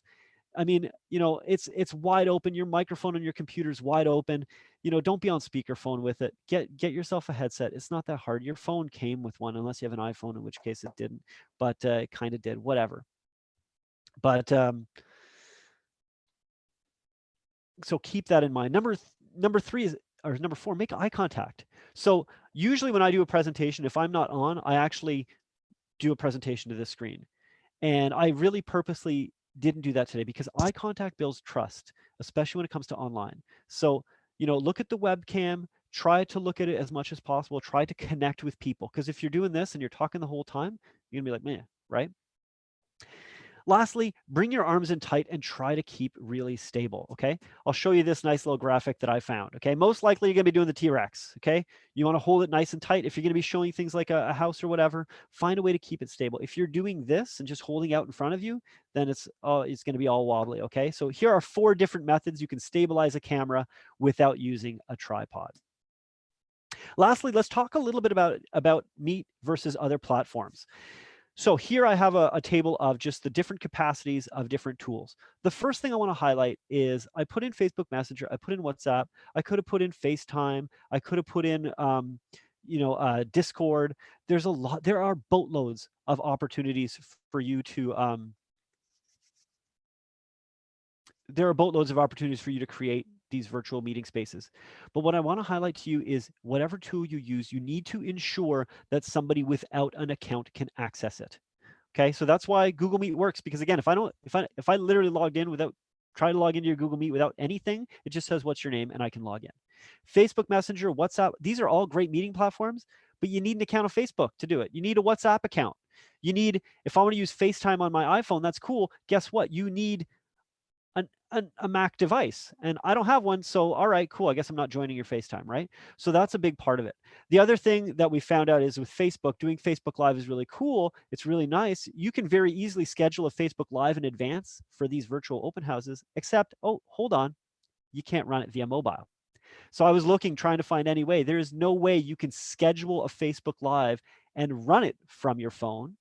I mean, it's wide open. Your microphone on your computer is wide open. Don't be on speakerphone with it. Get yourself a headset. It's not that hard. Your phone came with one, unless you have an iPhone, in which case it didn't, but it kind of did, whatever. But so keep that in mind. Number three is, or number four, make eye contact. So usually when I do a presentation, if I'm not on, I actually do a presentation to this screen. And I really purposely didn't do that today because eye contact builds trust, especially when it comes to online. So, look at the webcam, try to look at it as much as possible, try to connect with people. Because if you're doing this and you're talking the whole time, you're gonna be like, man, right? Lastly, bring your arms in tight and try to keep really stable, okay? I'll show you this nice little graphic that I found, okay? Most likely you're gonna be doing the T-Rex, okay? You wanna hold it nice and tight. If you're gonna be showing things like a house or whatever, find a way to keep it stable. If you're doing this and just holding out in front of you, then it's gonna be all wobbly, okay? So here are 4 different methods you can stabilize a camera without using a tripod. Lastly, let's talk a little bit about Meet versus other platforms. So here I have a table of just the different capacities of different tools. The first thing I want to highlight is I put in Facebook Messenger, I put in WhatsApp, I could have put in FaceTime, I could have put in Discord. There are boatloads of opportunities for you to create these virtual meeting spaces. But what I want to highlight to you is whatever tool you use, you need to ensure that somebody without an account can access it. Okay, so that's why Google Meet works, because again, if I literally logged in try to log into your Google Meet without anything, it just says what's your name and I can log in. Facebook Messenger, WhatsApp, these are all great meeting platforms, but you need an account of Facebook to do it. You need a WhatsApp account. If I want to use FaceTime on my iPhone, that's cool. Guess what? You need a Mac device, and I don't have one, so all right, cool, I guess I'm not joining your FaceTime, right? So that's a big part of it. The other thing that we found out is with Facebook, doing Facebook Live is really cool. It's really nice. You can very easily schedule a Facebook Live in advance for these virtual open houses, except, oh, hold on, you can't run it via mobile. So I was trying to find any way. There is no way you can schedule a Facebook Live and run it from your phone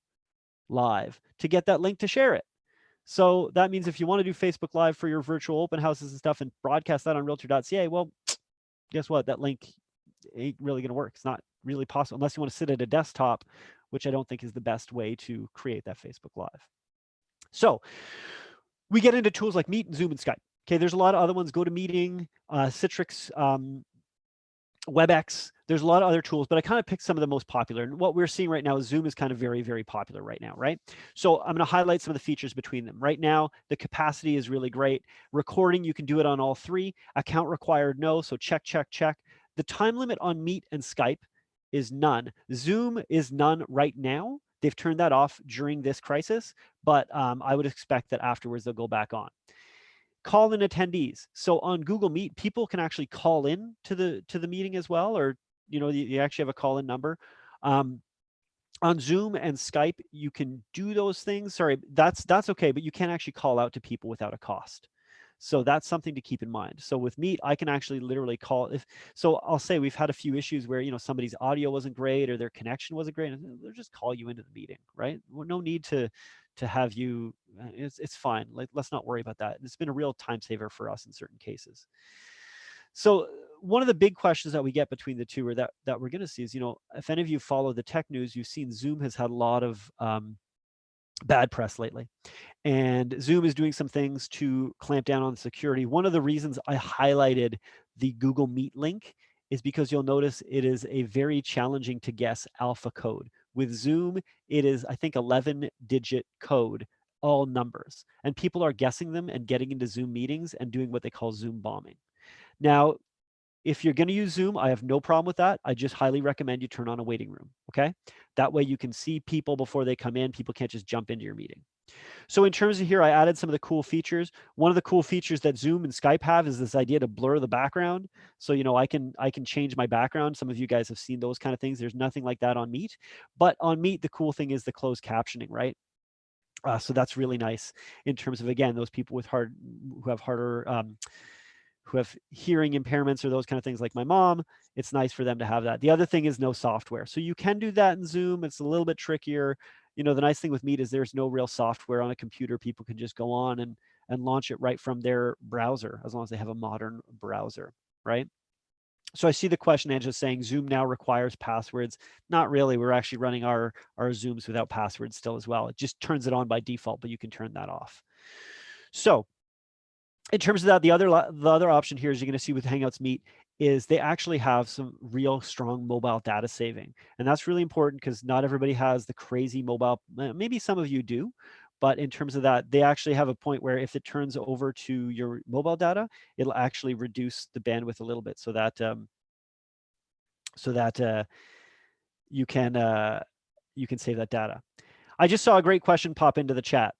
live to get that link to share it. So that means if you want to do Facebook Live for your virtual open houses and stuff and broadcast that on realtor.ca, well, guess what? That link ain't really going to work. It's not really possible unless you want to sit at a desktop, which I don't think is the best way to create that Facebook Live. So we get into tools like Meet and Zoom and Skype. Okay, there's a lot of other ones. GoToMeeting, Citrix, WebEx, there's a lot of other tools, but I kind of picked some of the most popular. And what we're seeing right now is Zoom is kind of very, very popular right now, right? So I'm going to highlight some of the features between them. Right now, the capacity is really great. Recording, you can do it on all 3. Account required, no. So check, check, check. The time limit on Meet and Skype is none. Zoom is none right now. They've turned that off during this crisis, but I would expect that afterwards they'll go back on. Call in attendees. So on Google Meet, people can actually call in to the meeting as well, or you actually have a call in number. On Zoom and Skype, you can do those things. Sorry, that's okay, but you can't actually call out to people without a cost. So that's something to keep in mind. So with Meet, I can actually literally call so I'll say we've had a few issues where somebody's audio wasn't great or their connection wasn't great, and they'll just call you into the meeting, right? No need to have you. It's fine. Let's not worry about that. It's been a real time saver for us in certain cases. So one of the big questions that we get between the two, or that we're going to see, is if any of you follow the tech news, you've seen Zoom has had a lot of bad press lately. And Zoom is doing some things to clamp down on security. One of the reasons I highlighted the Google Meet link is because you'll notice it is a very challenging to guess alpha code. With Zoom, it is, I think, 11-digit code, all numbers. And people are guessing them and getting into Zoom meetings and doing what they call Zoom bombing. Now, if you're going to use Zoom, I have no problem with that. I just highly recommend you turn on a waiting room, okay? That way you can see people before they come in. People can't just jump into your meeting. So in terms of here, I added some of the cool features. One of the cool features that Zoom and Skype have is this idea to blur the background. So, I can change my background. Some of you guys have seen those kind of things. There's nothing like that on Meet. But on Meet, the cool thing is the closed captioning, right? So that's really nice in terms of, again, those people who have hearing impairments or those kind of things, like my mom. It's nice for them to have that. The other thing is no software. So you can do that in Zoom. It's a little bit trickier. The nice thing with Meet is there's no real software on a computer. People can just go on and launch it right from their browser, as long as they have a modern browser, right? So I see the question, Angela, saying Zoom now requires passwords. Not really. We're actually running our Zooms without passwords still as well. It just turns it on by default, but you can turn that off. So in terms of that, the other option here, as you're going to see with Hangouts Meet, is they actually have some real strong mobile data saving. And that's really important because not everybody has the crazy mobile, maybe some of you do, But in terms of that, they actually have a point where if it turns over to your mobile data, it'll actually reduce the bandwidth a little bit so that you can save that data. I just saw a great question pop into the chat.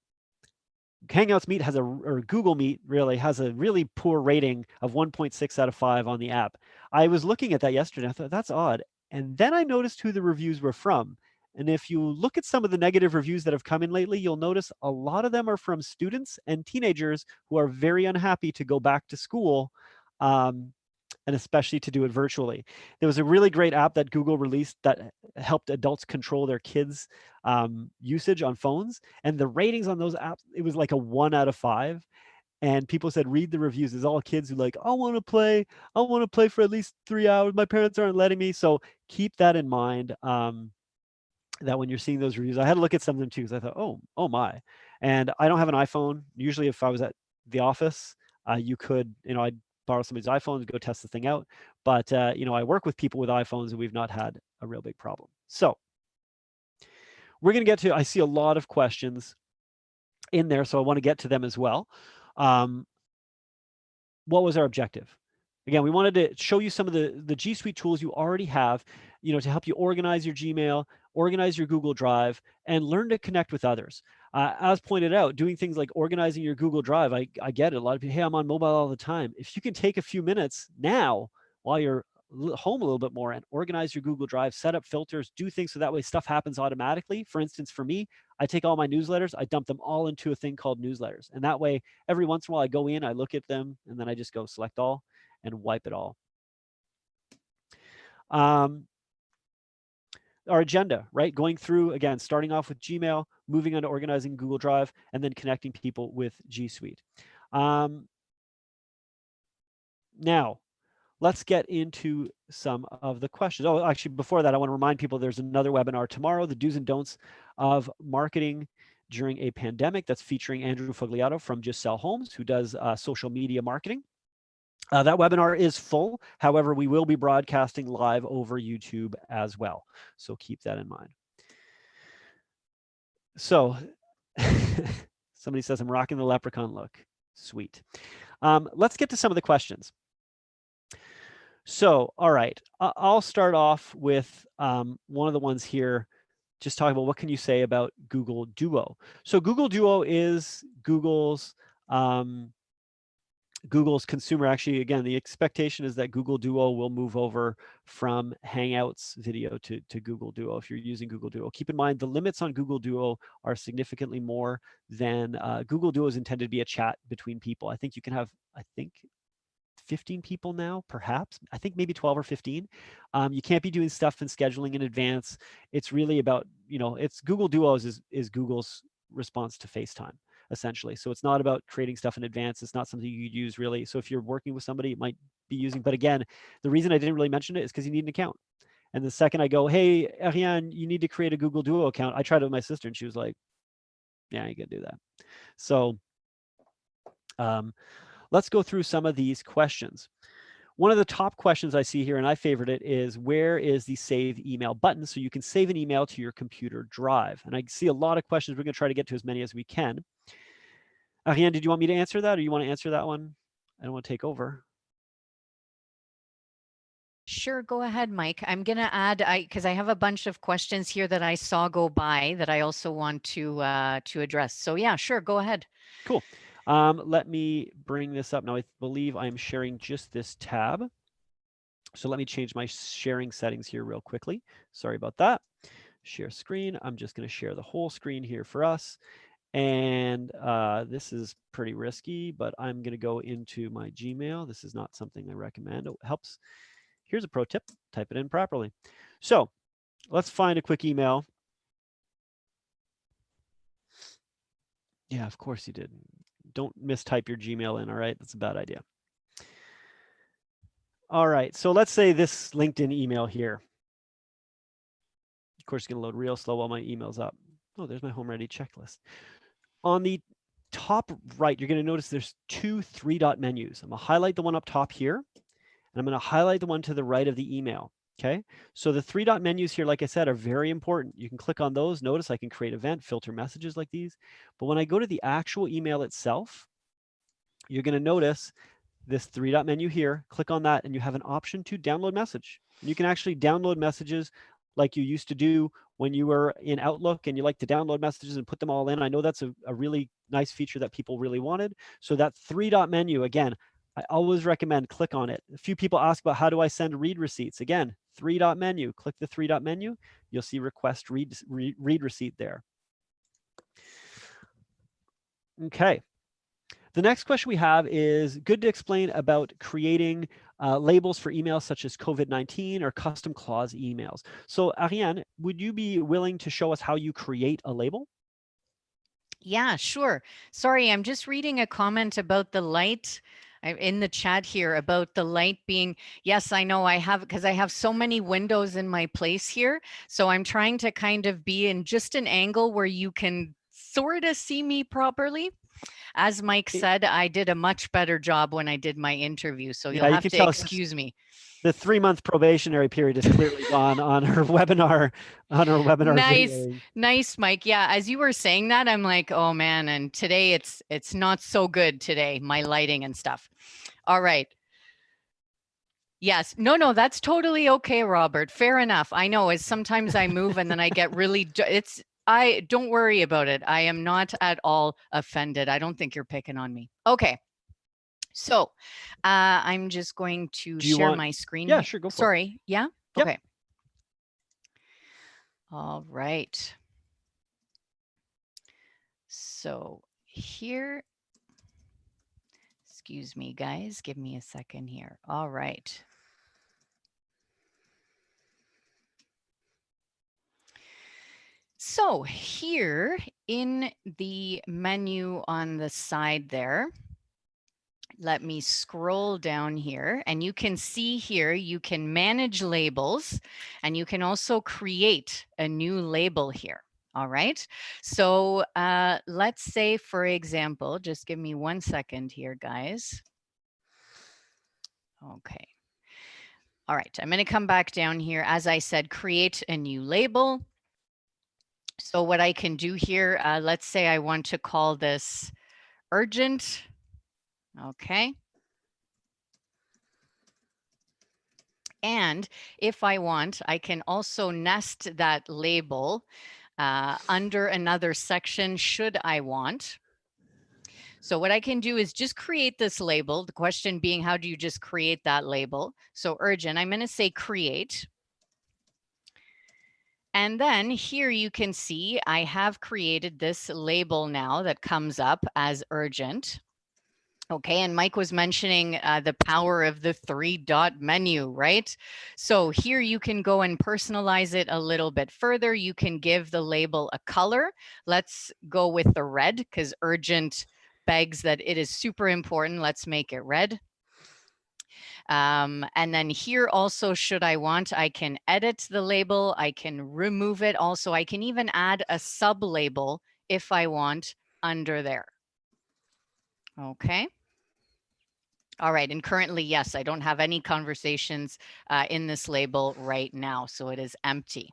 Hangouts Meet has or Google Meet really has a really poor rating of 1.6 out of 5 on the app. I was looking at that yesterday. I thought that's odd. And then I noticed who the reviews were from. And if you look at some of the negative reviews that have come in lately, you'll notice a lot of them are from students and teenagers who are very unhappy to go back to school, and especially to do it virtually. There was a really great app that Google released that helped adults control their kids' usage on phones. And the ratings on those apps, it was like a 1 out of 5. And people said, read the reviews. It's all kids who like, I want to play for at least 3 hours. My parents aren't letting me. So keep that in mind. That when you're seeing those reviews, I had to look at some of them too, because I thought, oh my. And I don't have an iPhone. Usually if I was at the office, you could, I'd borrow somebody's iPhone and go test the thing out. But, I work with people with iPhones and we've not had a real big problem. So we're going to get to, I see a lot of questions in there, so I want to get to them as well. What was our objective? Again, we wanted to show you some of the G Suite tools you already have, to help you organize your Gmail, organize your Google Drive, and learn to connect with others. As pointed out, doing things like organizing your Google Drive, I get it. A lot of people, hey, I'm on mobile all the time. If you can take a few minutes now while you're home a little bit more and organize your Google Drive, set up filters, do things so that way stuff happens automatically. For instance, for me, I take all my newsletters, I dump them all into a thing called newsletters. And that way, every once in a while I go in, I look at them, and then I just go select all and wipe it all. Our agenda, right? Going through, again, starting off with Gmail, moving on to organizing Google Drive, and then connecting people with G Suite. Now, let's get into some of the questions. Oh, actually, before that, I want to remind people there's another webinar tomorrow, the do's and don'ts of marketing during a pandemic. That's featuring Andrew Fogliato from Just Sell Homes, who does social media marketing. That webinar is full. However, we will be broadcasting live over YouTube as well. So keep that in mind. So somebody says, I'm rocking the leprechaun look. Sweet. Let's get to some of the questions. So, all right, I'll start off with one of the ones here, just talking about what can you say about Google Duo. So Google Duo is Google's consumer. Actually, again, the expectation is that Google Duo will move over from Hangouts video to Google Duo if you're using Google Duo. Keep in mind, the limits on Google Duo are significantly more than Google Duo is intended to be a chat between people. I think you can have, 15 people now, perhaps. I think maybe 12 or 15. You can't be doing stuff and scheduling in advance. It's really about, it's Google Duo is Google's response to FaceTime, essentially. So it's not about creating stuff in advance. It's not something you use really. So if you're working with somebody, it might be using, but again, the reason I didn't really mention it is because you need an account. And the second I go, hey, Ariane, you need to create a Google Duo account. I tried it with my sister and she was like, yeah, you can do that. So let's go through some of these questions. One of the top questions I see here, and I favorite it, is where is the save email button so you can save an email to your computer drive? And I see a lot of questions. We're going to try to get to as many as we can. Ariane, did you want me to answer that, or you want to answer that one? I don't want to take over. Sure, go ahead, Mike. I'm going to add, because I have a bunch of questions here that I saw go by that I also want to address. So yeah, sure, go ahead. Cool. Let me bring this up. Now, I believe I'm sharing just this tab. So let me change my sharing settings here real quickly. Sorry about that. Share screen. I'm just going to share the whole screen here for us. And this is pretty risky, but I'm going to go into my Gmail. This is not something I recommend. It helps. Here's a pro tip. Type it in properly. So let's find a quick email. Yeah, of course you did. Don't mistype your Gmail in, all right? That's a bad idea. All right, so let's say this LinkedIn email here. Of course, it's going to load real slow while my email's up. Oh, there's my home ready checklist. On the top right, you're going to notice there's two 3-dot menus. I'm going to highlight the one up top here, and I'm going to highlight the one to the right of the email. Okay, so the 3-dot menus here, like I said, are very important. You can click on those. Notice I can create event, filter messages like these. But when I go to the actual email itself, you're going to notice this 3-dot menu here. Click on that and you have an option to download message. And you can actually download messages like you used to do when you were in Outlook and you like to download messages and put them all in. I know that's a really nice feature that people really wanted. So that 3-dot menu, again, I always recommend click on it. A few people ask about how do I send read receipts? Again, 3-dot menu, click the 3-dot menu. You'll see request read receipt there. Okay. The next question we have is good to explain about creating labels for emails such as COVID-19 or custom clause emails. So Ariane, would you be willing to show us how you create a label? Yeah, sure. Sorry, I'm just reading a comment about the light in the chat here about the light being, yes, I know I have, because I have so many windows in my place here. So I'm trying to kind of be in just an angle where you can sort of see me properly. As Mike said, I did a much better job when I did my interview. So you'll have to excuse me. The 3-month probationary period is clearly gone on her webinar. Nice, videoing. nice, Mike. Yeah, as you were saying that, I'm like, oh man, and today it's not so good today, my lighting and stuff. All right. Yes, no, that's totally okay, Robert. Fair enough. I know is sometimes I move and then I get really, I don't worry about it. I am not at all offended. I don't think you're picking on me. Okay. So I'm just going to share my screen. Yeah, sure, go for it. Sorry. Yeah? Yep. Okay. All right. So here, excuse me, guys, give me a second here. All right. So here in the menu on the side there, let me scroll down here and you can see here, you can manage labels and you can also create a new label here. All right. So let's say, for example, just give me 1 second here, guys. Okay. All right. I'm going to come back down here. As I said, create a new label. So what I can do here, let's say I want to call this urgent. Okay. And if I want, I can also nest that label under another section should I want. So what I can do is just create this label. The question being, how do you just create that label? So urgent, I'm going to say create. And then here you can see I have created this label now that comes up as urgent. Okay, and Mike was mentioning the power of the 3-dot menu, right? So here you can go and personalize it a little bit further. You can give the label a color. Let's go with the red because urgent begs that it is super important. Let's make it red. And then here also, should I want, I can edit the label. I can remove it. Also, I can even add a sub-label if I want under there. Okay. All right, and currently, yes, I don't have any conversations in this label right now, so it is empty.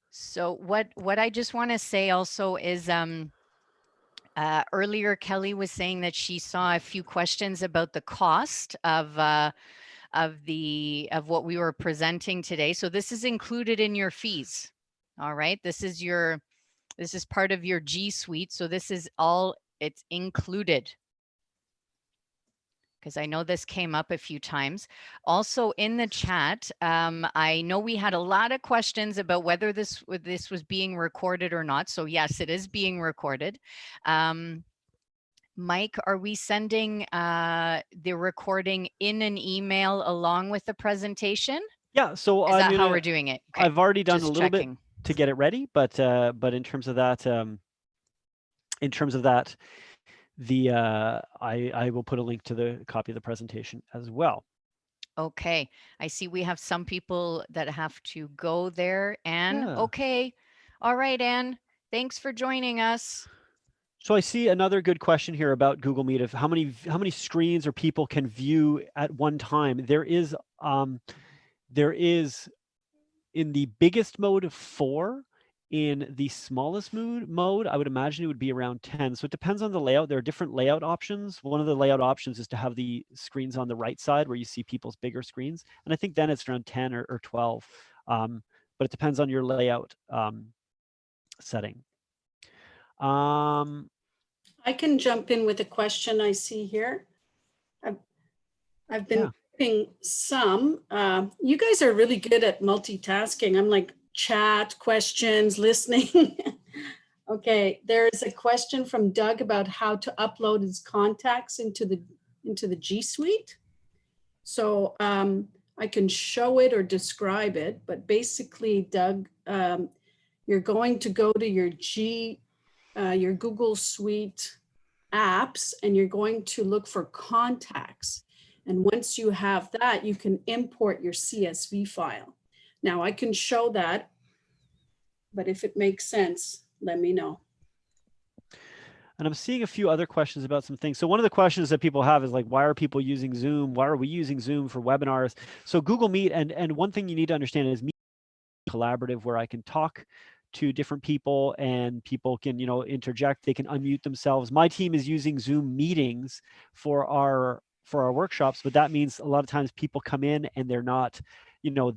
So what I just want to say also is earlier Kelly was saying that she saw a few questions about the cost of what we were presenting today. So this is included in your fees. All right, this is part of your G Suite. So this is all, it's included. Because I know this came up a few times. Also in the chat, I know we had a lot of questions about whether this was being recorded or not. So yes, it is being recorded. Mike, are we sending the recording in an email along with the presentation? Yeah, so is that how we're doing it? Okay. I've already done Just a little checking. bit to get it ready, but in terms of that, I will put a link to the copy of the presentation as well. Okay, I see we have some people that have to go there. Anne, okay. All right, Anne, thanks for joining us. So I see another good question here about Google Meet of how many screens or people can view at one time. There is in the biggest mode 4. In the smallest mode, I would imagine it would be around 10. So it depends on the layout. There are different layout options. One of the layout options is to have the screens on the right side where you see people's bigger screens. And I think then it's around 10 or 12. But it depends on your layout setting. I can jump in with a question I see here. I've been doing some. You guys are really good at multitasking. I'm like chat, questions, listening. Okay, there is a question from Doug about how to upload his contacts into the G Suite. So I can show it or describe it, but basically, Doug, you're going to go to your Google Suite apps, and you're going to look for contacts. And once you have that, you can import your CSV file. Now I can show that, but if it makes sense, let me know. And I'm seeing a few other questions about some things. So one of the questions that people have is like, why are people using Zoom? Why are we using Zoom for webinars? So Google Meet, and one thing you need to understand is Meet is collaborative, where I can talk to different people and people can, interject. They can unmute themselves. My team is using Zoom meetings for our workshops, but that means a lot of times people come in and they're not,